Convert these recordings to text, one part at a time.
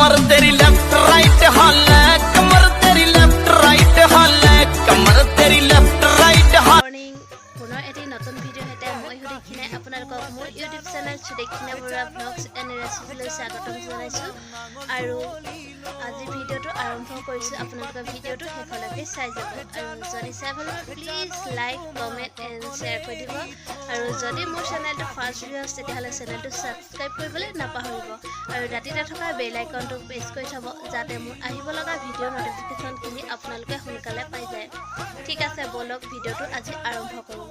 कमर तेरी लेफ्ट राइट हाल कमर तेरी लेफ्ट राइट हाल कमर तेरी लेफ्ट राइट हाल मॉर्निंग पुनः एटी नतुन भिडिओ हेते মই সুদেখিনে আপোনালোকক মোৰ ইউটিউব চেনেল সুদেখিনে বৰুৱা ব্লগছ এণ্ড ৰেচিপিলৈ স্বাগতম জনাইছো আৰু আজি ভিডিওটো আৰম্ভ কৰিছো আপোনালোকৰ ভিডিওটো শেষলৈকে চাই যাব আৰু যদি চাই ভাল please like comment and share কৰি দিব আৰু যদি মোৰ চেনেলটো ফাৰ্ষ্ট ভিডিও আছে তেতিয়াহ'লে চেনেলটো সাবস্ক্ৰাইব কৰিবলৈ নাপাহৰিব আৰু ৰাতিতে থকা বেল আইকনটো প্ৰেছ কৰি থব যাতে মোৰ আহিব লগা ভিডিও নটিফিকেশ্যনখিনি আপোনালোকে সোনকালে পাই যায় ঠিক আছে বলক ভিডিওটো আজি আৰম্ভ কৰোঁ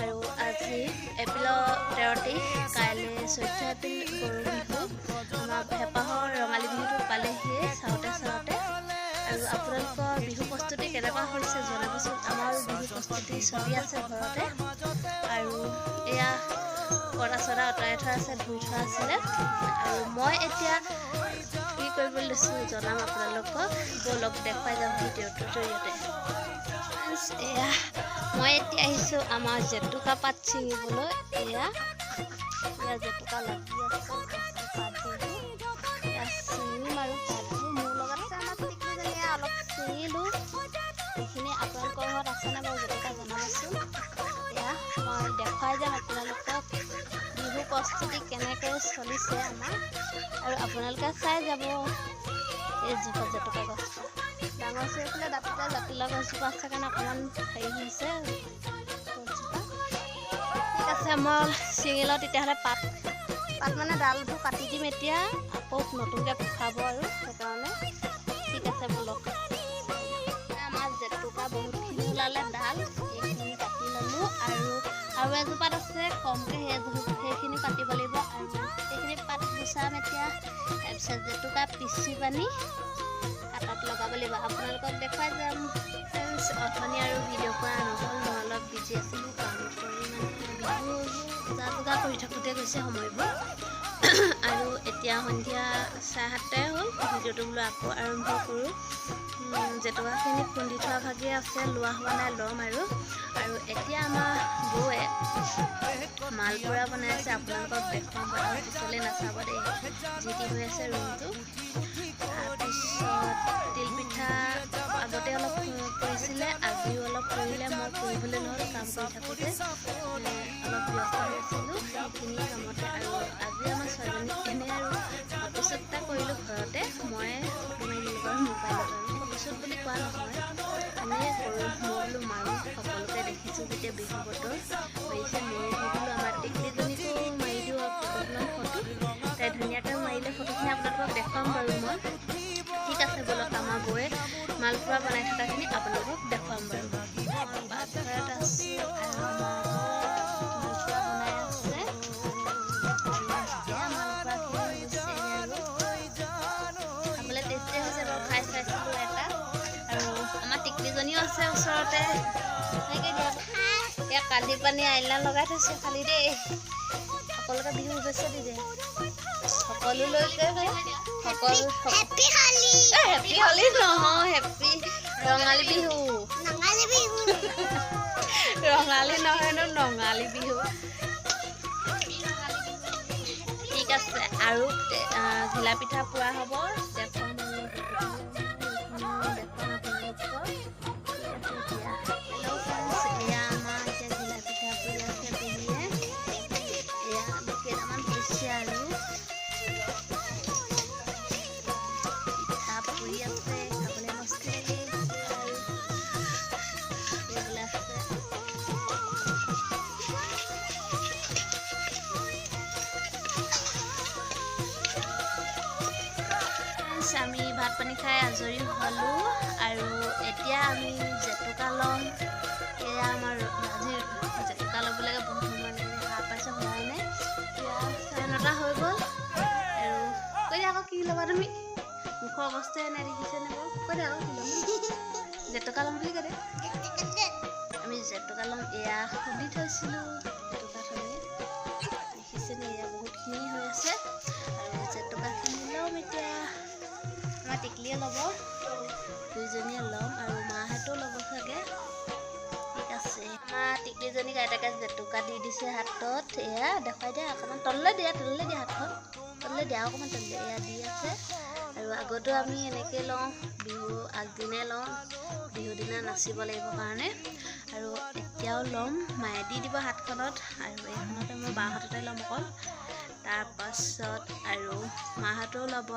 আৰু আজি এপ্ৰিলৰ 13 তাৰিখ কাইলৈ 14 এপ্ৰিল গৰু বিহু আমাৰ হেঁপাহৰ ৰঙালী বিহুটো পালেহিয়ে চাওঁতে আৰু আপোনালোকৰ বিহু প্ৰস্তুতি কেনেকুৱা হৈছে জনাবচোন আমাৰ বিহু প্ৰস্তুতি চলি আছে ঘৰতে আৰু এয়া কৰা চৰা অঁতৰাই থোৱা আছে ধুই থোৱা আছিলে আৰু মই এতিয়া কি কৰিবলৈ লৈছোঁ জনাম আপোনালোকক বলক দেখুৱাই যাম ভিডিঅ'টোৰ জৰিয়তে এয়া মই এতিয়া আহিছোঁ আমাৰ জেতুকা পাত ছিঙিবলৈ এয়া জেতুকা লাগি আছে ছিঙিম আৰু পাতবোৰ মোৰ লগত আছে আমাৰ টিকলিজনীয়ে অলপ ছিঙিলোঁ সেইখিনি আপোনালোকৰ ঘৰত আছেনে বাৰু জেতুকা জনাবচোন এয়া মই দেখুৱাই যাম আপোনালোকক বিহু প্ৰস্তুতি কেনেকৈ চলিছে আমাৰ আৰু আপোনালোকে চাই যাব এই জেতুকা গছটো ডাঙৰ চিৰিফালে দাঁতিতে জাতিলাও গছজোপা আছে কাৰণে অকণমান হেৰি হৈছে গছজোপা ঠিক আছে মই ছিঙি লওঁ তেতিয়াহ'লে পাত মানে ডালবোৰ কাটি দিম এতিয়া আকৌ নতুনকৈ পকাব আৰু সেইকাৰণে ঠিক আছে বলক আমাৰ জেতুকা বহুতখিনি ওলালে ডাল এইখিনি কাটি ল'লোঁ আৰু এজোপাত আছে কমকৈ সেইখিনি কাটিব লাগিব আৰু এইখিনি পাত গুচাম এতিয়া তাৰপিছত জেতুকা পিচি পানি হাতত লগাব লাগিব আপোনালোকক দেখুৱাই যাম অথনি আৰু ভিডিঅ' কৰা নহ'ল মই অলপ বিজি আছিলোঁ কাম কৰি মানে বিহু যা যোগাৰ কৰি থাকোঁতে গৈছে সময়বোৰ আৰু এতিয়া সন্ধিয়া 7:30 হ'ল ভিডিঅ'টো বোলো আকৌ আৰম্ভ কৰোঁ জেতুকাখিনি খুন্দি থোৱা ভাগি আছে লোৱা হোৱা নাই ল'ম আৰু এতিয়া আমাৰ বৌয়ে মালপোৰা বনাই আছে আপোনালোকক দেখুৱাম বাৰু পিছলৈ নাচাব দেই যি টি হৈ আছে ৰুমটো তাৰপিছত তিলপিঠা আগতে অলপ কৰিছিলে আজিও অলপ কৰিলে মই কৰিবলৈ নহ'ল কাম কৰি থাকোঁতে অলপ ব্যস্ত হৈছিলোঁ সেইখিনি কামতে আৰু আজি আমাৰ ছোৱালীজনী এনে আৰু ফটোশ্বুট এটা কৰিলোঁ ঘৰতে মই ফটো মাৰি দিলোঁ বাৰু মোবাইলত আৰু ফটোশ্বুট বুলি কোৱা নহয় এনেই কৰোঁ মই বোলো মাৰোঁ সকলোকে দেখিছোঁ যেতিয়া বিহু বতৰ কৰিছে ময়ো ভাবিলোঁ আমাৰ টিকলিজনীকো মাৰি দিওঁ ফটোখনৰ ফটো তাই ধুনীয়াকৈ মাৰিলে ফটোখিনি আপোনালোকক দেখুৱাম বাৰু মই ঠিক আছে বলক আমাৰ বৌয়ে মালপোৰা বনাই থকাখিনি আপোনালোকক দেখুৱাম বাৰু পাকঘৰত আছোঁ আৰু মালপোৰা বনাই আছে খাবলৈ টেষ্টি হৈছে বাৰু খাই চাইছিলোঁ এটা আৰু আমাৰ টিকলিজনীও আছে ওচৰতে এয়া কালি পানী আইনা লগাই থৈছোঁ খালি দেই সকলোকে বিহু শুভেচ্ছা দি দে সকলোলৈকে হেপী হলি নহয় হেপী ৰঙালী বিহু ৰঙালী নহয়নো নঙালী বিহু ঠিক আছে আৰু ঘিলা পিঠা পোৱা হ'ব দেখুৱাম এয়া আমাৰ এতিয়া ঘিলা পিঠা পৰি আছে পেহীয়ে এয়া কেইটামান হৈছে আৰু পৰি আছে খাবলৈ মস্ত লাগে আৰু এইবিলাক আছে আমি ভাত পানী খাই আজৰি হ'লোঁ আৰু এতিয়া আমি জেতুকা ল'ম এয়া আমাৰ আজি জেতুকা ল'ব লাগে বহুত সময় ভাল পাইছে হোৱাই নাই এতিয়া 9:30 হৈ গ'ল আৰু কৈ দিয়া আকৌ কি ল'বা তুমি মুখৰ অৱস্থাই নাই দেখিছেনে বাৰু কৈ দিয়া আকৌ কি ল'ম জেতুকা ল'ম বুলি কৈ দে আমি জেতুকা ল'ম এয়া খুন্দি থৈছিলোঁ জেতুকা থৈ দেখিছেনে এয়া বহুতখিনি হৈ আছে আৰু জেতুকাখিনি ল'ম এতিয়া আমাৰ টিকলিয়ে ল'ব দুইজনীয়ে ল'ম আৰু মাহঁতেও ল'ব চাগে ঠিক আছে আমাৰ টিকলিজনীক আইতাকে জেতুকা দি দিছে হাতত এয়া দেখুৱাই দিয়া অকণমান তললৈ দিয়া হাতখন তললৈ দিয়া অকণমান তললৈ এয়া দি আছে আৰু আৰু আগতো আমি এনেকৈ লওঁ, বিহু আগদিনে লওঁ, বিহু দিনা নাচিব লাগিব কাৰণে। আৰু এতিয়াও ল'ম, মায়ে দি দিব হাতখনত, আৰু এইখনতে মই বাওঁ হাততে ল'ম অকল। তাৰপাছত আৰু মাহঁতেও ল'ব।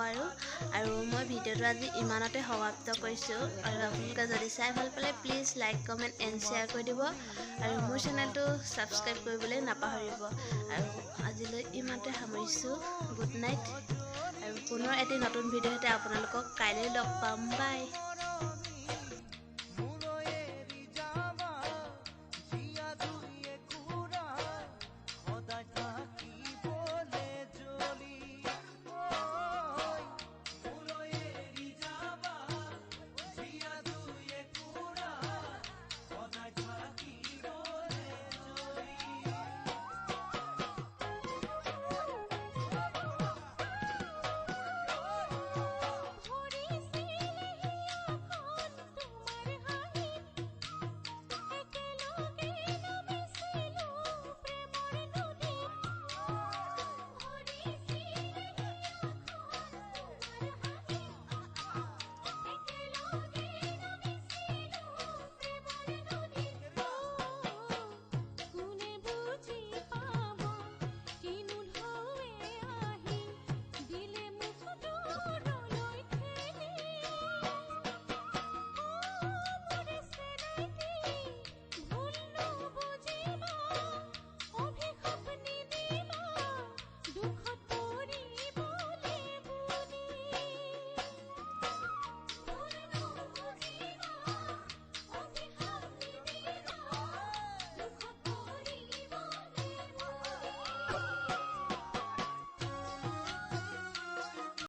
আৰু মই ভিডিঅ'টো আজি ইমানতে সমাপ্ত কৰিছোঁ। আৰু আপোনালোকে যদি চাই ভাল পালে please like comment and share কৰি দিব, আৰু মোৰ চেনেলটো ছাবস্ক্ৰাইব কৰিবলৈ নাপাহৰিব। আৰু আজিলৈ ইমানতে সামৰিছোঁ। Good night. আৰু পুনৰ এটি নতুন ভিডিঅ'তে আপোনালোকক কাইলৈ লগ পাম। বাই।